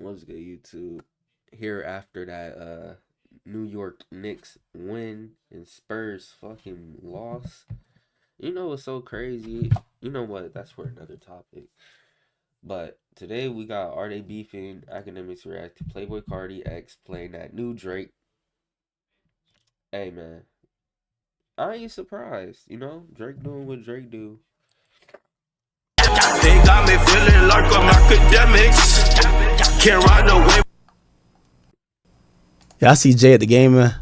What's good, YouTube? Here after that New York Knicks win and Spurs fucking loss. You know what's so crazy? You know what? That's for another topic. But today we got Are They Beefing? Academics react to Playboy Cardi X playing that new Drake. Hey man, I ain't surprised. Drake doing what Drake do. They got me feeling like I'm academics. Can't ride no wave. Yeah, I see Jay at the game, man.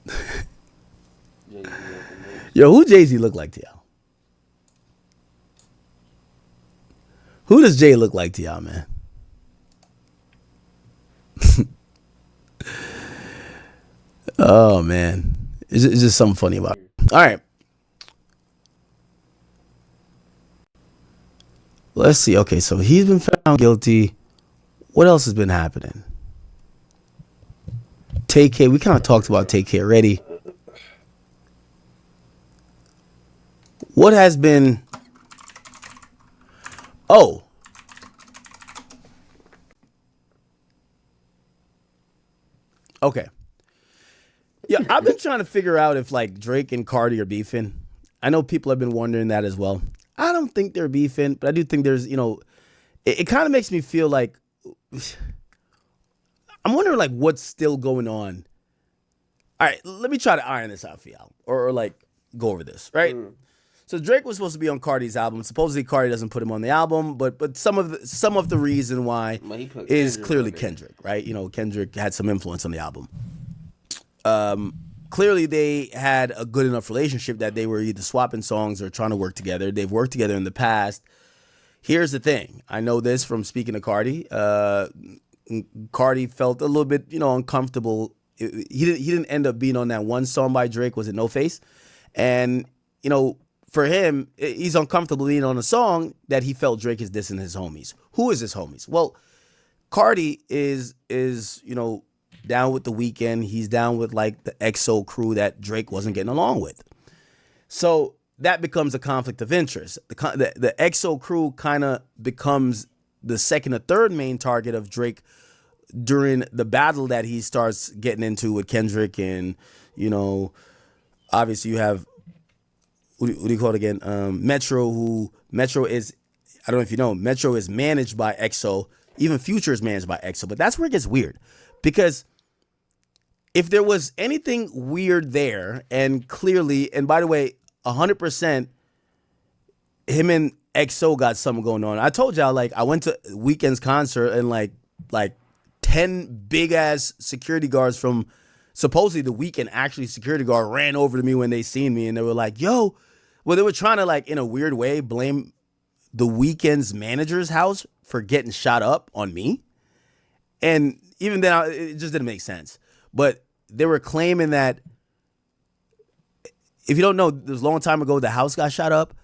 Jay-Z at the Knicks. Yo, who Jay-Z look like to y'all? Who does Jay look like to y'all, man? Oh, man. It's just something funny about it. All right. Let's see. Okay, so he's been found guilty. What else has been happening? Take Care. We kind of talked about Take Care already. What has been... Oh. Okay. Yeah, I've been trying to figure out if like Drake and Cardi are beefing. I know people have been wondering that as well. I don't think they're beefing, but I do think there's, it kind of makes me feel like I'm wondering like what's still going on. All right, let me try to iron this out for y'all or like go over this, right? So Drake was supposed to be on Cardi's album. Supposedly Cardi doesn't put him on the album, but some of the reason why But he put is Kendrick clearly on it. Kendrick, right? Kendrick had some influence on the album. Clearly they had a good enough relationship that they were either swapping songs or trying to work together. They've worked together in the past. Here's the thing. I know this from speaking to Cardi. Cardi felt a little bit, uncomfortable. He didn't end up being on that one song by Drake. Was it No Face? And, for him, he's uncomfortable being on a song that he felt Drake is dissing his homies. Who is his homies? Well, Cardi is down with The Weeknd. He's down with like the EXO crew that Drake wasn't getting along with. So that becomes a conflict of interest. The EXO crew kind of becomes the second or third main target of Drake during the battle that he starts getting into with Kendrick. And, obviously you have, what do you call it again? Metro is, I don't know if you know, Metro is managed by EXO. Even Future is managed by EXO. But that's where it gets weird. Because if there was anything weird there, and clearly, and by the way, 100%, him and EXO got something going on. I told y'all, like, I went to Weeknd's concert and like 10 big ass security guards from supposedly The Weeknd, actually security guard, ran over to me when they seen me and they were like, yo, well, they were trying to like in a weird way blame The Weeknd's manager's house for getting shot up on me. And even then, it just didn't make sense. But they were claiming that, if you don't know, this a long time ago, the house got shot up.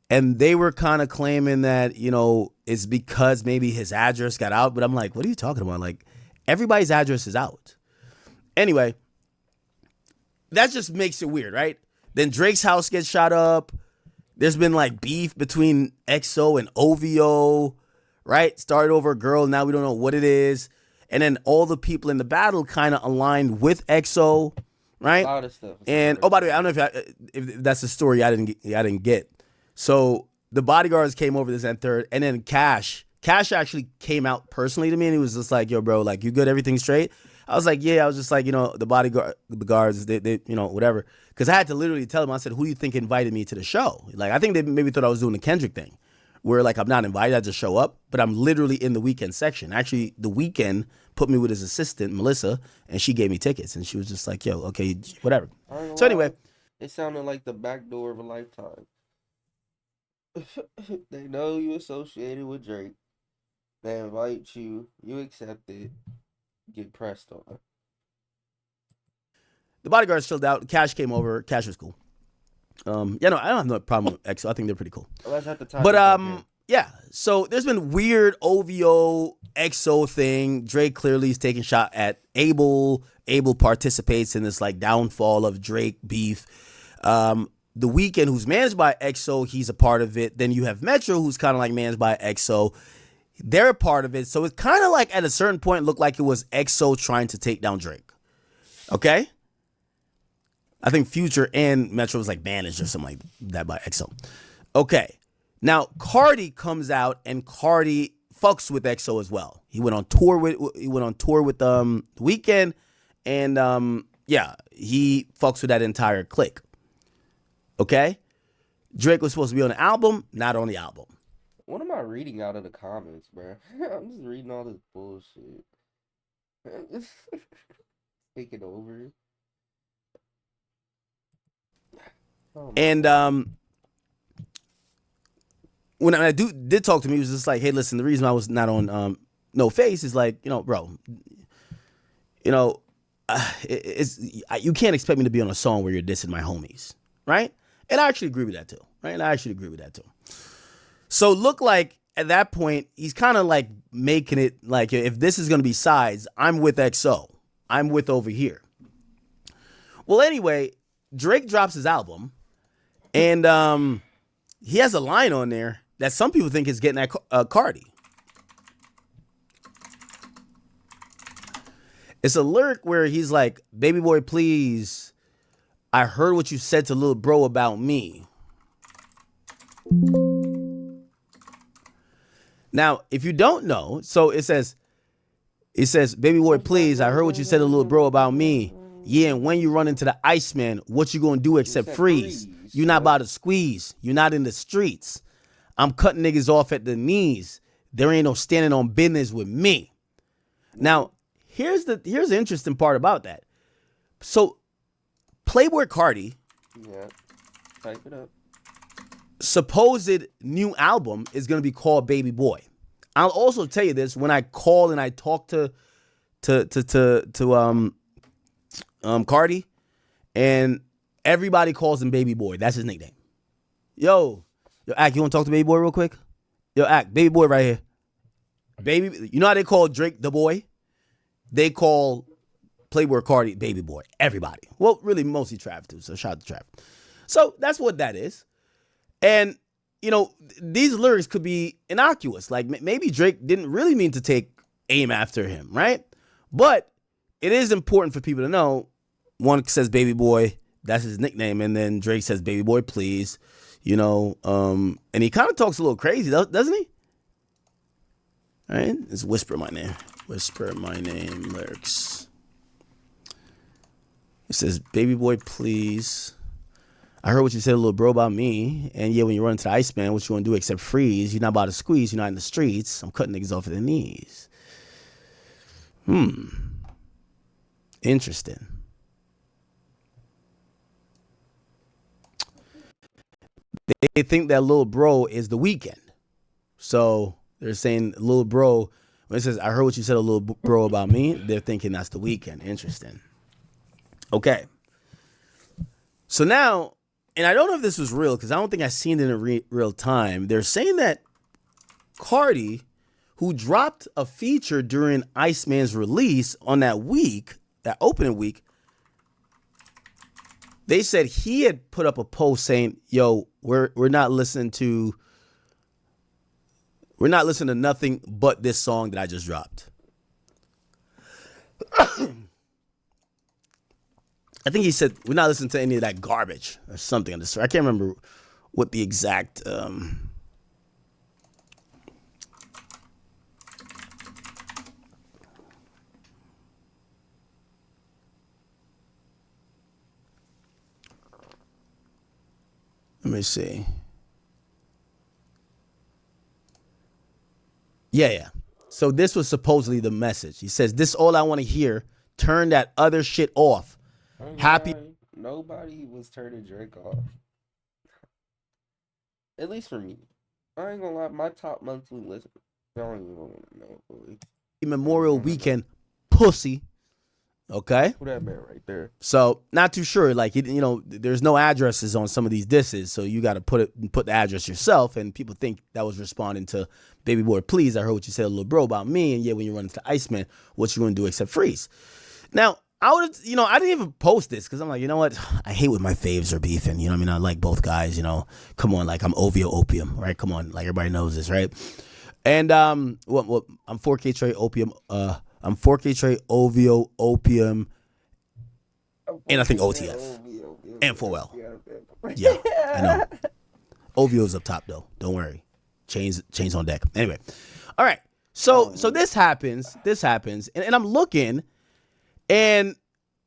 And they were kind of claiming that, it's because maybe his address got out. But I'm like, what are you talking about? Like, everybody's address is out. Anyway, that just makes it weird, right? Then Drake's house gets shot up. There's been like beef between EXO and OVO, right? Started over a girl. Now we don't know what it is. And then all the people in the battle kind of aligned with EXO, right? A lot of stuff. And by the way, I don't know if that's the story I didn't get. So the bodyguards came over this and third, and then Cash actually came out personally to me, and he was just like, "Yo, bro, like you good? Everything straight?" I was like, "Yeah." I was just like, the guards, they whatever, because I had to literally tell them. I said, "Who do you think invited me to the show?" Like, I think they maybe thought I was doing the Kendrick thing, where like I'm not invited, I just show up, but I'm literally in the Weeknd section. Actually, The Weeknd put me with his assistant Melissa, and she gave me tickets, and she was just like, "Yo, okay, whatever." So anyway, It sounded like the back door of a lifetime. They know you associated with Drake. They invite you. You accept it. Get pressed on. the bodyguards chilled out. Cash came over. Cash was cool. I don't have no problem with EXO. I think they're pretty cool. Well, that's at the time. But yeah. So there's been weird OVO EXO thing. Drake clearly is taking shot at Abel. Abel participates in this like downfall of Drake beef. The Weeknd, who's managed by EXO, he's a part of it. Then you have Metro, who's kind of like managed by EXO. They're a part of it. So it's kind of like at a certain point looked like it was EXO trying to take down Drake. Okay? I think Future and Metro was like managed or something like that by EXO. Okay. Now, Cardi comes out and Cardi fucks with EXO as well. He went on tour with The Weeknd, and he fucks with that entire clique. Okay? Drake was supposed to be on the album, not on the album. What am I reading out of the comments, bro? I'm just reading all this bullshit. Take it over. Oh, and when I did talk to me, he was just like, hey, listen, the reason I was not on No Face is like, bro, you can't expect me to be on a song where you're dissing my homies, right? And I actually agree with that too, right? So look like at that point, he's kind of like making it like, if this is going to be sides, I'm with EXO. I'm with over here. Well, anyway, Drake drops his album, and he has a line on there that some people think is getting at Cardi. It's a lyric where he's like, baby boy, please, I heard what you said to little bro about me. Now, if you don't know, so it says, baby boy, please, I heard what you said to little bro about me. Yeah, and when you run into the Iceman, what you gonna do except freeze? You not about to squeeze. You not in the streets. I'm cutting niggas off at the knees. There ain't no standing on business with me. Now, here's the interesting part about that. So, Playboi Carti, type it up. Supposed new album is gonna be called Baby Boy. I'll also tell you this: when I call and I talk to Cardi, and everybody calls him Baby Boy. That's his nickname. Yo, Ack, you want to talk to Baby Boy real quick? Yo, Ack, Baby Boy right here. Baby, you know how they call Drake the boy? They call Playboi Carti Baby Boy. Everybody. Well, really, mostly Trav too. So shout out to Trav. So that's what that is. And these lyrics could be innocuous. Like maybe Drake didn't really mean to take aim after him, right? But it is important for people to know. One says Baby Boy, that's his nickname, and then Drake says Baby Boy, please, and he kind of talks a little crazy, doesn't he? All right, let's whisper my name. Whisper my name lyrics. It says, Baby Boy, please. I heard what you said, a little bro, about me. And yeah, when you run into the Iceman, what you gonna do except freeze? You're not about to squeeze. You're not in the streets. I'm cutting niggas off at the knees. Interesting. They think that little bro is The Weeknd. So they're saying little bro, when it says, I heard what you said, a little bro, about me, they're thinking that's The Weeknd. Interesting. Okay. So now, and I don't know if this was real because I don't think I've seen it in real time. They're saying that Cardi, who dropped a feature during Iceman's release on that week, that opening week, they said he had put up a post saying, yo, we're not listening to nothing but this song that I just dropped. I think he said, we're not listening to any of that garbage or something. I can't remember what the exact... Let me see. Yeah. So this was supposedly the message. He says, this is all I want to hear. Turn that other shit off. Happy. Nobody was turning Drake off. At least for me. I ain't gonna lie, my top monthly list. I don't even want to know. Boy. Memorial Weekend, pussy. Okay. Who that man right there? So not too sure. Like there's no addresses on some of these disses, so you got to put the address yourself. And people think that was responding to Baby Boy, please. I heard what you said, a little bro, about me. And yeah, when you run into Iceman, what you gonna do except freeze? Now. I would, I didn't even post this because I'm like, you know what? I hate when my faves are beefing. You know what I mean? I like both guys, Come on, like I'm OVO Opium, right? Come on, like everybody knows this, right? And well, I'm 4K Trey Opium. I'm 4K Trey OVO Opium, and I think OTF and 4L. Yeah, I know. OVO's up top though. Don't worry. Chains on deck. Anyway, all right. So this happens. And I'm looking, and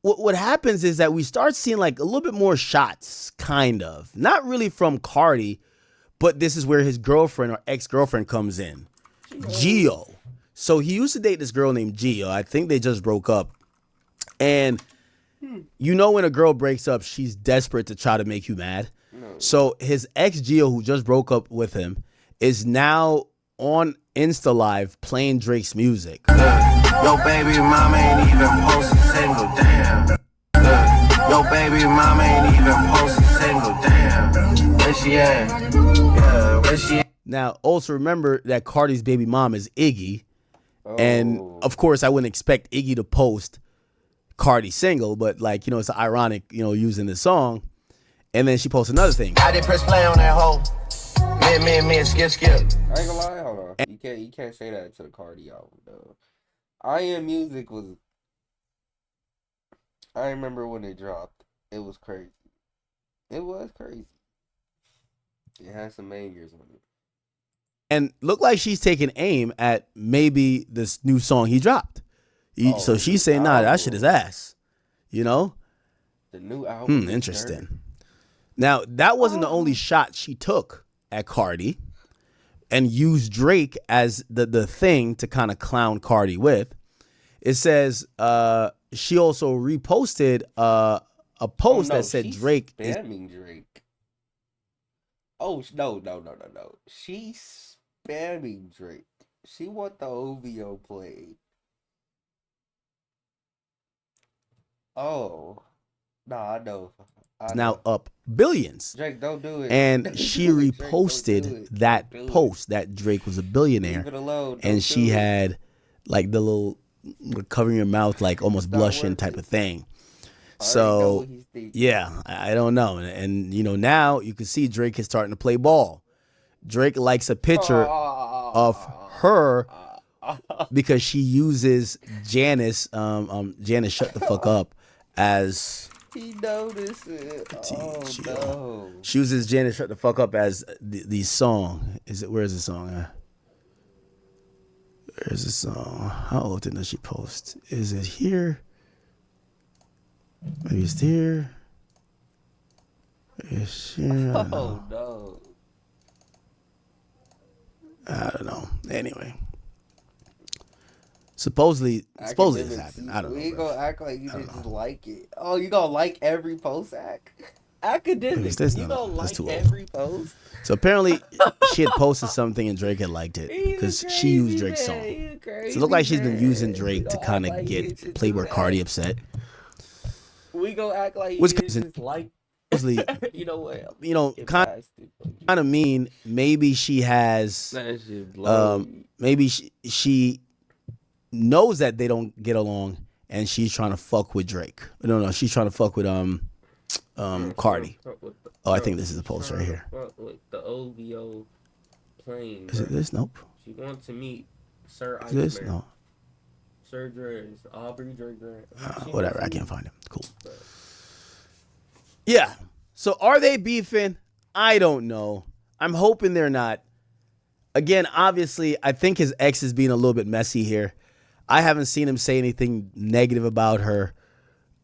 what happens is that we start seeing like a little bit more shots, kind of. Not really from Cardi, but this is where his girlfriend or ex-girlfriend comes in. Gio. So he used to date this girl named Gio. I think they just broke up. And you know when a girl breaks up, she's desperate to try to make you mad. No. So his ex Gio, who just broke up with him, is now on Insta Live playing Drake's music. Yo, baby mama ain't even post a single damn. Yo, baby mama ain't even post a single damn. Where she at? Yeah, where she at? Now, also remember that Cardi's baby mom is Iggy. And, of course, I wouldn't expect Iggy to post Cardi's single, but, like, you know, it's ironic, you know, using the song. And then she posts another thing. I did press play on that hoe. Me, skip. I ain't gonna lie, hold on. You can't say that to the Cardi album, though. I Am Music was... I remember when it dropped. It was crazy. It was crazy. It had some bangers on it. And looked like she's taking aim at maybe this new song he dropped. So she's saying, nah, that shit is ass. You know? The new album. Interesting. Now, that wasn't the only shot she took at Cardi and used Drake as the thing to kind of clown Cardi with. It says she also reposted a post that said Drake is spamming Drake. Oh, no. She's spamming Drake. She want the OVO played. Oh. Nah, I know. Now up billions. Drake, don't do it. And she reposted that post that Drake was a billionaire. Leave it alone. And she had like the little covering your mouth, like almost blushing type of thing. So yeah, I don't know. And you know, now you can see Drake is starting to play ball. Drake likes a picture of her because she uses Janice, Janice Shut the Fuck Up, as he noticed it. Oh no. She uses Janice Shut the Fuck Up as the song. Where's the song? Where's the song? How often does she post? Is it here? Maybe it's here. It's here. Oh no. I don't know. Anyway. Supposedly this happened. I don't know. We ain't gonna act like you didn't like it. Oh, you gonna like every post, academics? You gonna like every post? So apparently she had posted something and Drake had liked it because she used Drake's song. So it looked like she's been using Drake to kind of get Playboy Cardi upset. We gonna act like you just like. You know what? You know, kind of mean. Maybe she has. Maybe she knows that they don't get along, and she's trying to fuck with Drake. No, she's trying to fuck with Cardi. Oh, I think this is the post right here. With the OVO plane. Is it this? Nope. She wants to meet Sir Iceman. Is this? No. Sir Dre, Aubrey Drake. Whatever, I can't find him. Cool. Yeah. So are they beefing? I don't know. I'm hoping they're not. Again, obviously, I think his ex is being a little bit messy here. I haven't seen him say anything negative about her.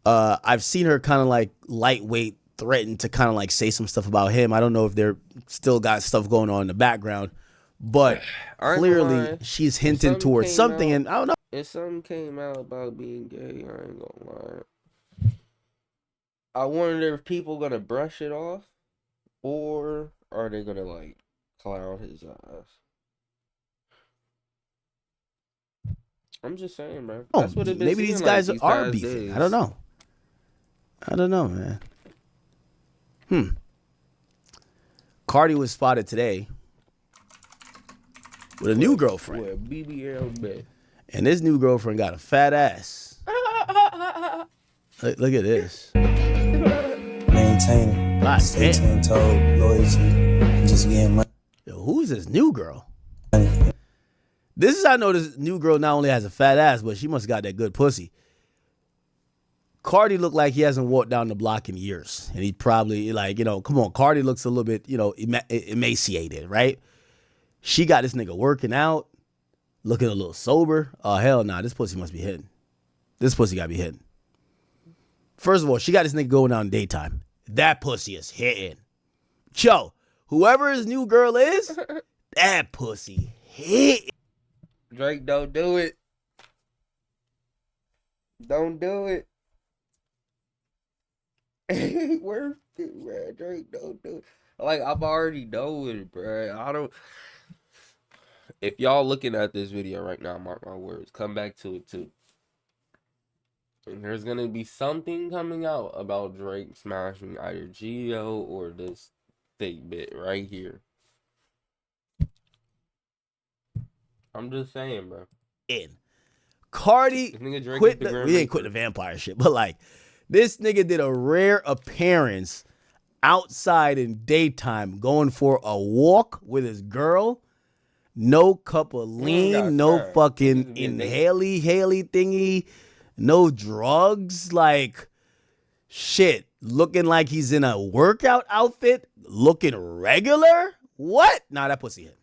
I've seen her kind of like lightweight threaten to kind of like say some stuff about him. I don't know if they're still got stuff going on in the background, but clearly she's hinting towards something, and I don't know. If something came out about being gay, I ain't gonna lie. I wonder if people gonna brush it off, or are they gonna like clown his ass? I'm just saying, man. That's what it been. Maybe these guys are beefing. Days. I don't know, man. Cardi was spotted today with a new girlfriend. With BBL bet. And this new girlfriend got a fat ass. Look at this. Maintaining. Stay 10 toed, loyalty, just getting money. Yo, who's this new girl? This is how I know this new girl not only has a fat ass, but she must got that good pussy. Cardi looked like he hasn't walked down the block in years. And he probably, like, you know, come on, Cardi looks a little bit, you know, emaciated, right? She got this nigga working out, looking a little sober. Oh, hell nah, this pussy must be hitting. This pussy gotta be hitting. First of all, she got this nigga going out in daytime. That pussy is hitting. Yo, whoever his new girl is, that pussy hitting. Drake, don't do it. Don't do it. Ain't worth it, bro. Drake, don't do it. Like, I'm already knowing it, bro. I don't. If y'all looking at this video right now, mark my words, come back to it too. And there's gonna be something coming out about Drake smashing either Geo or this fake bit right here. I'm just saying, bro. Cardi This nigga Drake quit is the the, Grand we ain't Reaper. quit the vampire shit, but like this nigga did a rare appearance outside in daytime going for a walk with his girl. No cup of got lean, no time. fucking Niggas been Haley thingy, no drugs, like shit. Looking like he's in a workout outfit, looking regular. What? Nah, that pussy hit.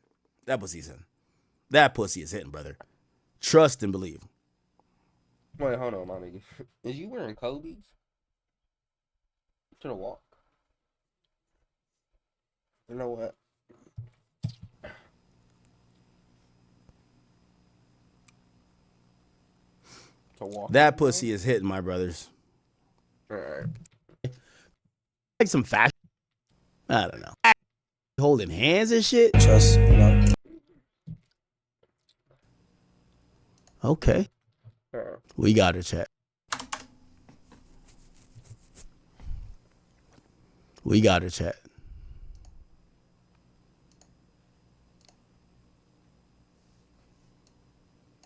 That pussy's hitting. That pussy is hitting, brother. Trust and believe. Wait, hold on, my nigga. Is you wearing Kobe's? To the walk. You know what? To walk. That pussy is hitting, my brothers. Alright. Like some fashion. I don't know. Holding hands and shit. Trust, you know. Okay. We got her, chat. We got her, chat.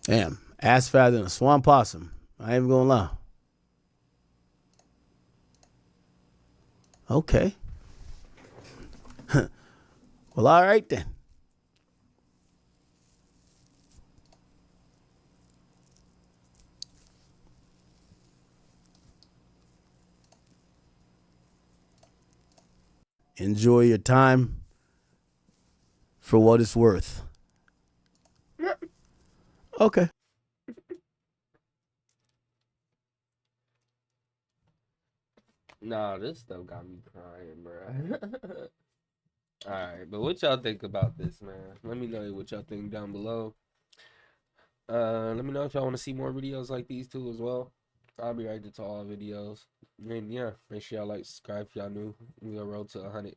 Damn. Ass fatter than a swamp possum. I ain't even gonna lie. Okay. Well, all right then. Enjoy your time for what it's worth. Okay. Nah, this stuff got me crying, bro. Alright, but what y'all think about this, man? Let me know what y'all think down below. Let me know if y'all want to see more videos like these too as well. I'll be right to all videos. And yeah, make sure y'all like, subscribe if y'all new. We are road to 100.